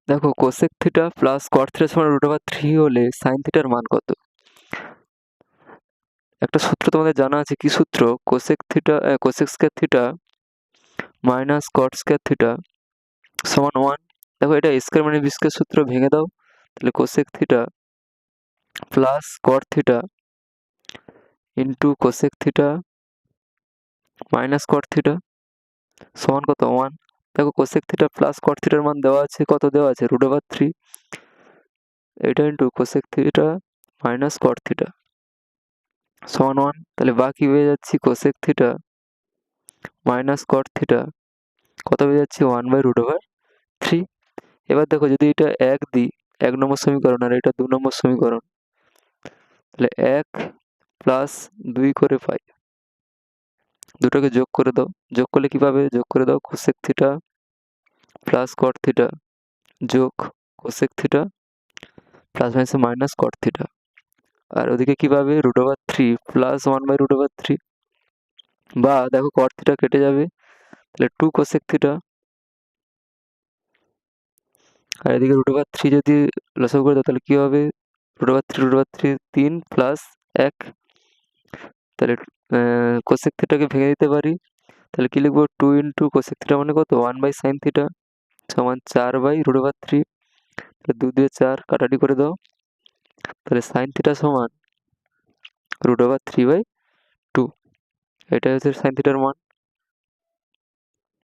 দেখো cosec theta plus cot theta সমান √3 হলে সাইন থিটার মান কত? একটা সূত্র তোমাদের জানা আছে, কি সূত্র? কোসেক স্কয়ার থিটা মাইনাস কট স্কয়ার থিটা সমান 1। দেখো এটা স্কয়ার মানে বি স্কয়ার সূত্র ভেঙে দাও, তাহলে cosec theta plus cot theta into cosec theta minus কট থিটা সমান কত? 1। দেখো কোসেক থিটা প্লাস কট থিটার মান দেওয়া আছে, কত দেওয়া আছে? √3। এটা ইন্টু কোসেক থিটা মাইনাস কট থিটা সমান 1। তাহলে বাকি পেয়ে যাচ্ছি কোসেক থিটা মাইনাস কট থিটা কত পেয়ে যাচ্ছি? 1/√3। এবার দেখো যদি এটা 1 দিই, 1 নম্বর সমীকরণ, আর এটা 2 নম্বর সমীকরণ, তাহলে 1 প্লাস 2 করে পাই। দুটোকে যোগ করে দাও, যোগ করলে কি পাবে? যোগ করে দাও cosec theta plus cot theta যোগ কোসেক থিটা প্লাস মাইনাসে মাইনাস কট থিটা, আর ওদিকে কি পাবে? √3 প্লাস 1/√3, বা দেখো কট থিটা কেটে যাবে, তাহলে 2 কোসেক থিটা, আর এদিকে √3 যদি লসাগু করে দাও তাহলে কি হবে? √3 3 প্লাস 1, তাহলে কোসেক থিটাকে ভেঙে দিতে পারি, তাহলে কি লিখবো? 2 ইন্টু কোসেক থিটা মানে কত? 1/sin থিটা সমান 4/√3। তাহলে 2 দিয়ে 4 কাটাটি করে দাও, তাহলে সাইন থিটা সমান √3/2। এটাই হচ্ছে সাইন থিটার মান।